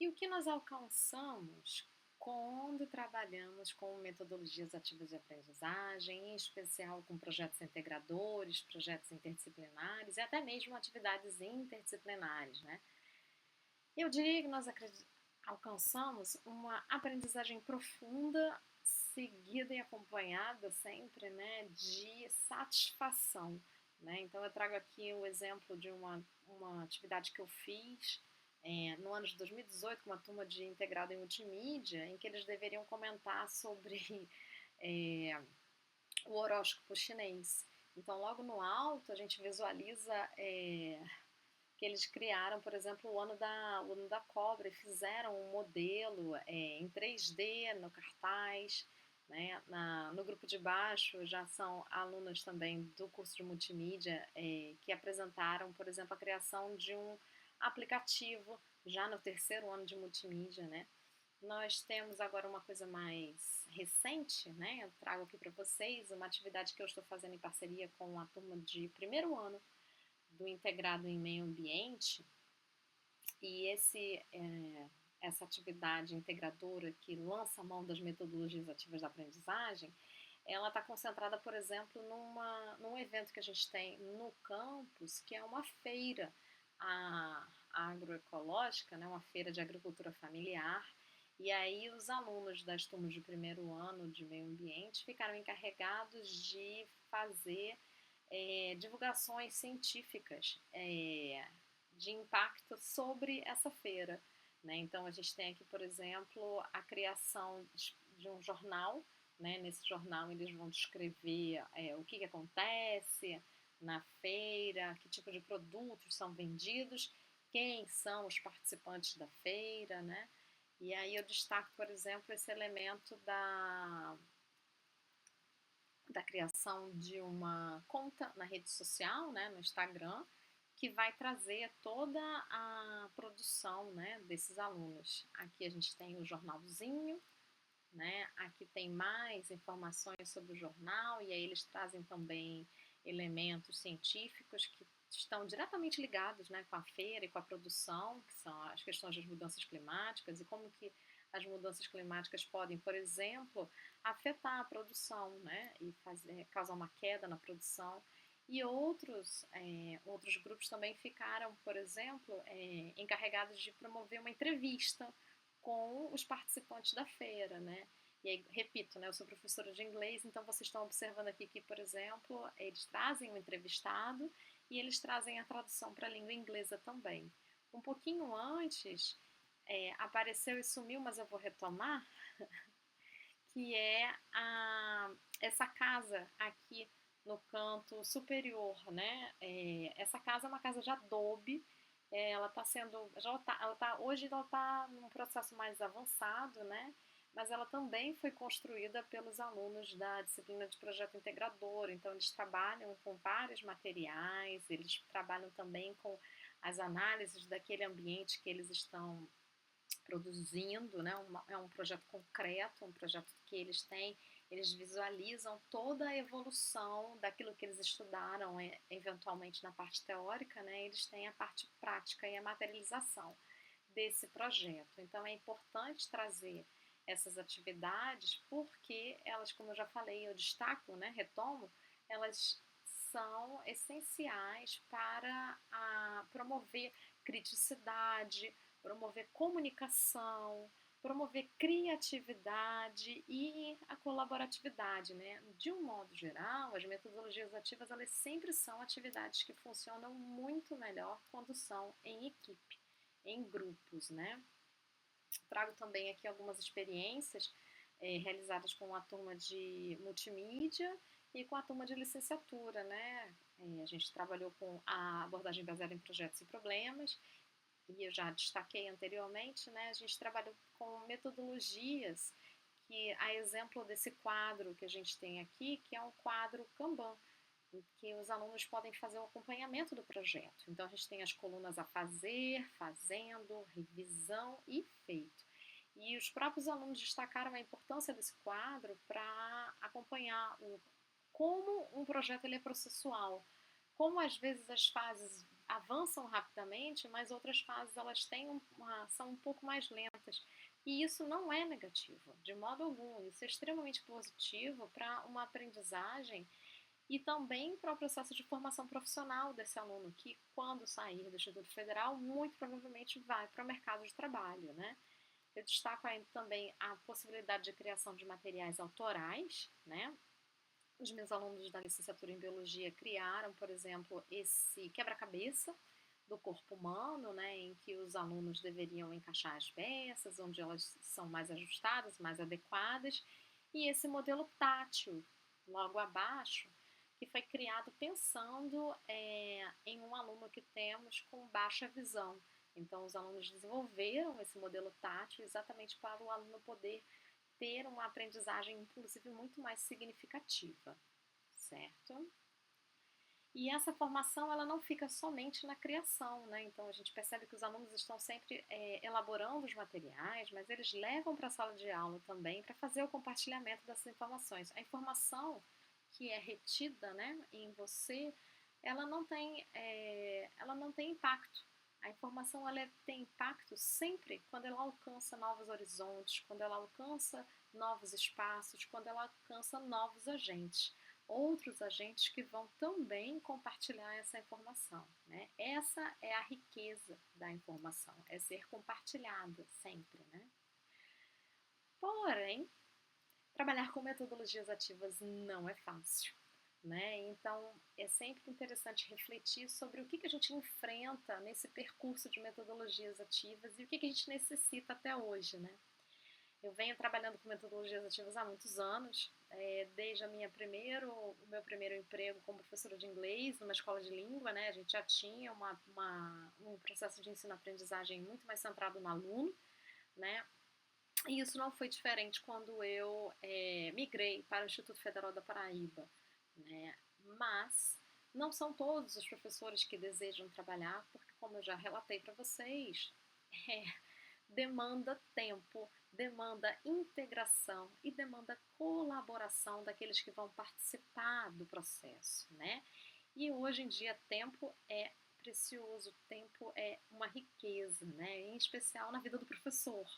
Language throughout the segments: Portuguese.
E o que nós alcançamos quando trabalhamos com metodologias ativas de aprendizagem, em especial com projetos integradores, projetos interdisciplinares e até mesmo atividades interdisciplinares, né? Eu diria que nós alcançamos uma aprendizagem profunda, seguida e acompanhada sempre, né, de satisfação, né? Então eu trago aqui o exemplo de uma atividade que eu fiz no ano de 2018 com uma turma de integrado em multimídia, em que eles deveriam comentar sobre é, o horóscopo chinês. Então logo no alto a gente visualiza que eles criaram, por exemplo, o ano da cobra e fizeram um modelo em 3D no cartaz. Né? No grupo de baixo já são alunas também do curso de multimídia que apresentaram, por exemplo, a criação de um aplicativo já no terceiro ano de multimídia, né? Nós temos agora uma coisa mais recente, né? Eu trago aqui para vocês uma atividade que eu estou fazendo em parceria com a turma de primeiro ano do integrado em meio ambiente, e essa atividade integradora que lança a mão das metodologias ativas da aprendizagem, ela está concentrada, por exemplo, num evento que a gente tem no campus, que é uma feira agroecológica, né, uma feira de agricultura familiar. E aí os alunos das turmas de primeiro ano de meio ambiente ficaram encarregados de fazer divulgações científicas de impacto sobre essa feira. Né? Então, a gente tem aqui, por exemplo, a criação de um jornal. Né? Nesse jornal, eles vão descrever o que acontece na feira, que tipo de produtos são vendidos, quem são os participantes da feira. Né? E aí eu destaco, por exemplo, esse elemento da criação de uma conta na rede social, né, no Instagram, que vai trazer toda a produção, né, desses alunos. Aqui a gente tem o jornalzinho, né, aqui tem mais informações sobre o jornal, e aí eles trazem também elementos científicos que estão diretamente ligados, né, com a feira e com a produção, que são as questões das mudanças climáticas e como que as mudanças climáticas podem, por exemplo, afetar a produção, né, e causar uma queda na produção. E outros grupos também ficaram, por exemplo, encarregados de promover uma entrevista com os participantes da feira, né? E aí, repito, né, eu sou professora de inglês, então vocês estão observando aqui que, por exemplo, eles trazem o entrevistado e eles trazem a tradução para a língua inglesa também. Um pouquinho antes, apareceu e sumiu, mas eu vou retomar, que é essa casa aqui no canto superior, né? Essa casa é uma casa de adobe. Ela está sendo, hoje ela está num processo mais avançado, né? Mas ela também foi construída pelos alunos da disciplina de projeto integrador. Então eles trabalham com vários materiais, eles trabalham também com as análises daquele ambiente que eles estão produzindo, né? É um projeto concreto, um projeto que eles têm, eles visualizam toda a evolução daquilo que eles estudaram, eventualmente na parte teórica, né? Eles têm a parte prática e a materialização desse projeto. Então é importante trazer essas atividades porque elas, como eu já falei, eu destaco, né? Retomo, elas são essenciais para promover criticidade, promover comunicação, promover criatividade e a colaboratividade, né? De um modo geral, as metodologias ativas, elas sempre são atividades que funcionam muito melhor quando são em equipe, em grupos, né? Trago também aqui algumas experiências realizadas com a turma de multimídia e com a turma de licenciatura, né? A gente trabalhou com a abordagem baseada em projetos e problemas, e eu já destaquei anteriormente, né, a gente trabalha com metodologias que, a exemplo desse quadro que a gente tem aqui, que é um quadro Kanban, em que os alunos podem fazer o acompanhamento do projeto. Então, a gente tem as colunas a fazer, fazendo, revisão e feito. E os próprios alunos destacaram a importância desse quadro para acompanhar como um projeto ele é processual, como às vezes as fases avançam rapidamente, mas outras fases elas são um pouco mais lentas. E isso não é negativo, de modo algum. Isso é extremamente positivo para uma aprendizagem e também para o processo de formação profissional desse aluno, que quando sair do Instituto Federal, muito provavelmente vai para o mercado de trabalho, né? Eu destaco aí também a possibilidade de criação de materiais autorais, né? Os meus alunos da licenciatura em Biologia criaram, por exemplo, esse quebra-cabeça do corpo humano, né, em que os alunos deveriam encaixar as peças, onde elas são mais ajustadas, mais adequadas, e esse modelo tátil, logo abaixo, que foi criado pensando em um aluno que temos com baixa visão. Então, os alunos desenvolveram esse modelo tátil exatamente para o aluno poder ter uma aprendizagem, inclusive, muito mais significativa, certo? E essa formação, ela não fica somente na criação, né? Então, a gente percebe que os alunos estão sempre elaborando os materiais, mas eles levam para a sala de aula também para fazer o compartilhamento dessas informações. A informação que é retida, né, em você, ela não tem impacto. A informação tem impacto sempre quando ela alcança novos horizontes, quando ela alcança novos espaços, quando ela alcança novos agentes, outros agentes que vão também compartilhar essa informação, né? Essa é a riqueza da informação, é ser compartilhada sempre, né? Porém, trabalhar com metodologias ativas não é fácil, né? Então, é sempre interessante refletir sobre o que a gente enfrenta nesse percurso de metodologias ativas e o que a gente necessita até hoje, né? Eu venho trabalhando com metodologias ativas há muitos anos, desde o meu primeiro emprego como professora de inglês numa escola de língua, né? A gente já tinha um processo de ensino-aprendizagem muito mais centrado no aluno, né? E isso não foi diferente quando eu migrei para o Instituto Federal da Paraíba, né? Mas não são todos os professores que desejam trabalhar, porque como eu já relatei para vocês, é, demanda tempo, demanda integração e demanda colaboração daqueles que vão participar do processo, né? E hoje em dia tempo é precioso, tempo é uma riqueza, né? Em especial na vida do professor,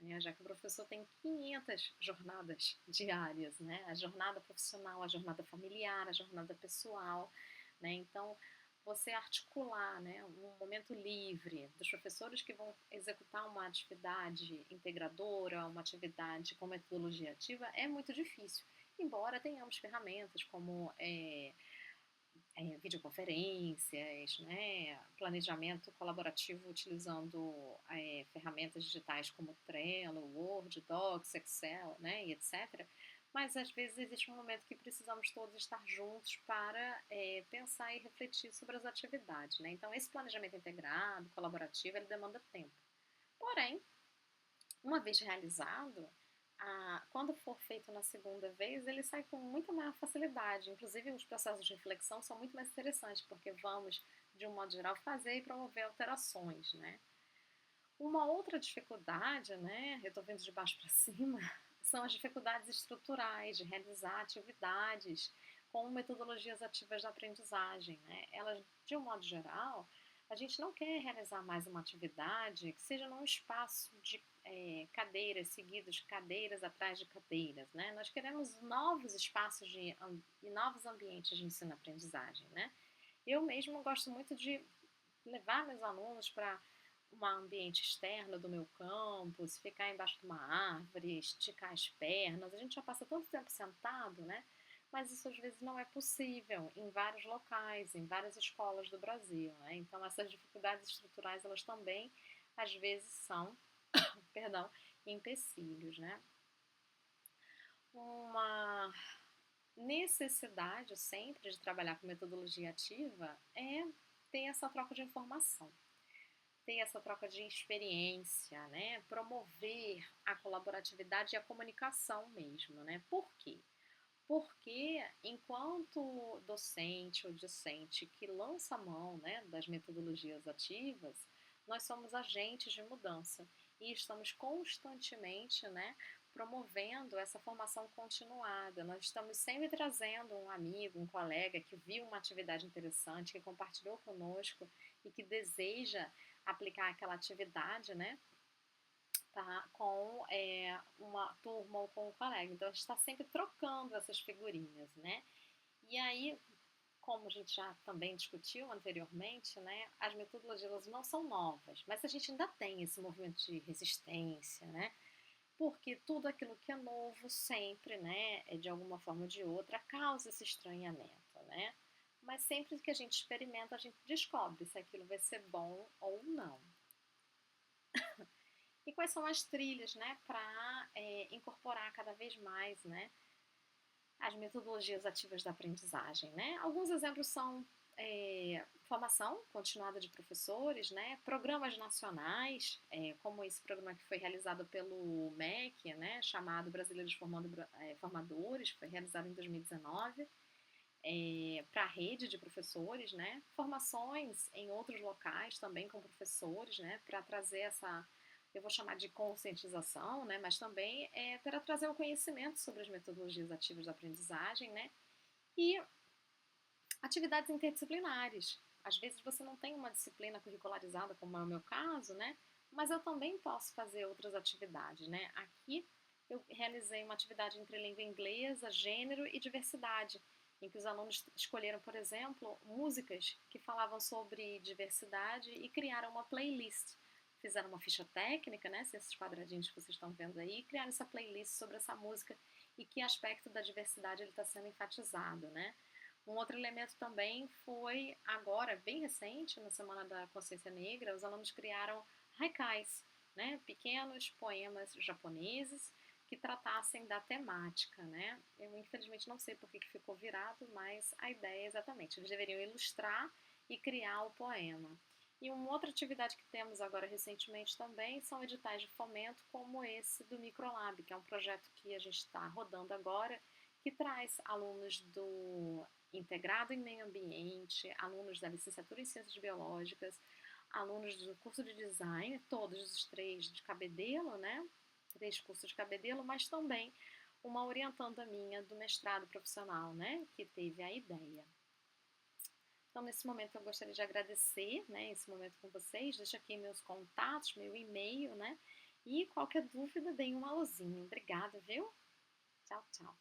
né? Já que o professor tem 500 jornadas diárias, né? A jornada profissional, a jornada familiar, a jornada pessoal, né? Então, você articular, né, um momento livre dos professores que vão executar uma atividade integradora, uma atividade com metodologia ativa, é muito difícil. Embora tenhamos ferramentas como videoconferências, né, planejamento colaborativo utilizando ferramentas digitais como Trello, Word, Docs, Excel, né, e etc. Mas às vezes existe um momento que precisamos todos estar juntos para pensar e refletir sobre as atividades, né? Então esse planejamento integrado, colaborativo, ele demanda tempo. Porém, uma vez realizado, quando for feito na segunda vez, ele sai com muita maior facilidade. Inclusive, os processos de reflexão são muito mais interessantes, porque vamos, de um modo geral, fazer e promover alterações, né? Uma outra dificuldade, né, eu estou vendo de baixo para cima, são as dificuldades estruturais de realizar atividades com metodologias ativas de aprendizagem, né? Elas, de um modo geral, a gente não quer realizar mais uma atividade que seja num espaço de cadeiras seguidos, cadeiras atrás de cadeiras, né? Nós queremos novos espaços e novos ambientes de ensino-aprendizagem, né? Eu mesmo gosto muito de levar meus alunos para um ambiente externo do meu campus, ficar embaixo de uma árvore, esticar as pernas. A gente já passa tanto tempo sentado, né? Mas isso às vezes não é possível em vários locais, em várias escolas do Brasil, né? Então essas dificuldades estruturais, elas também às vezes são, perdão, empecilhos, né? Uma necessidade sempre de trabalhar com metodologia ativa é ter essa troca de informação, ter essa troca de experiência, né? Promover a colaboratividade e a comunicação mesmo, né? Por quê? Porque enquanto docente ou discente que lança a mão, né, das metodologias ativas, nós somos agentes de mudança e estamos constantemente, né, promovendo essa formação continuada. Nós estamos sempre trazendo um amigo, um colega que viu uma atividade interessante, que compartilhou conosco e que deseja aplicar aquela atividade, né, tá, com uma turma ou com um colega. Então, a gente está sempre trocando essas figurinhas, né? E aí, como a gente já também discutiu anteriormente, né, as metodologias não são novas, mas a gente ainda tem esse movimento de resistência, né? Porque tudo aquilo que é novo sempre, né, de alguma forma ou de outra, causa esse estranhamento, né? Mas sempre que a gente experimenta, a gente descobre se aquilo vai ser bom ou não. E quais são as trilhas, né, para incorporar cada vez mais, né, as metodologias ativas da aprendizagem, né? Alguns exemplos são formação continuada de professores, né? Programas nacionais, como esse programa que foi realizado pelo MEC, né? Chamado Brasileiros Formadores, foi realizado em 2019, para a rede de professores, né? Formações em outros locais também com professores, né? Para trazer essa, eu vou chamar de conscientização, né? Mas também para trazer o conhecimento sobre as metodologias ativas da aprendizagem, né? E atividades interdisciplinares. Às vezes você não tem uma disciplina curricularizada, como é o meu caso, né? Mas eu também posso fazer outras atividades, né? Aqui eu realizei uma atividade entre língua inglesa, gênero e diversidade, em que os alunos escolheram, por exemplo, músicas que falavam sobre diversidade e criaram uma playlist. Fizeram uma ficha técnica, né? Esses quadradinhos que vocês estão vendo aí, e criaram essa playlist sobre essa música e que aspecto da diversidade ele está sendo enfatizado, né? Um outro elemento também foi, agora, bem recente, na Semana da Consciência Negra, os alunos criaram haikais, né? Pequenos poemas japoneses que tratassem da temática, né? Eu, infelizmente, não sei por que ficou virado, mas a ideia é exatamente, eles deveriam ilustrar e criar o poema. E uma outra atividade que temos agora recentemente também são editais de fomento como esse do Microlab, que é um projeto que a gente está rodando agora, que traz alunos do integrado em meio ambiente, alunos da licenciatura em ciências biológicas, alunos do curso de design, todos os três de Cabedelo, né? 3 cursos de Cabedelo, mas também uma orientanda minha do mestrado profissional, né? Que teve a ideia. Então, nesse momento, eu gostaria de agradecer, né, esse momento com vocês. Deixo aqui meus contatos, meu e-mail, né? E qualquer dúvida, deem uma luzinha. Obrigada, viu? Tchau, tchau.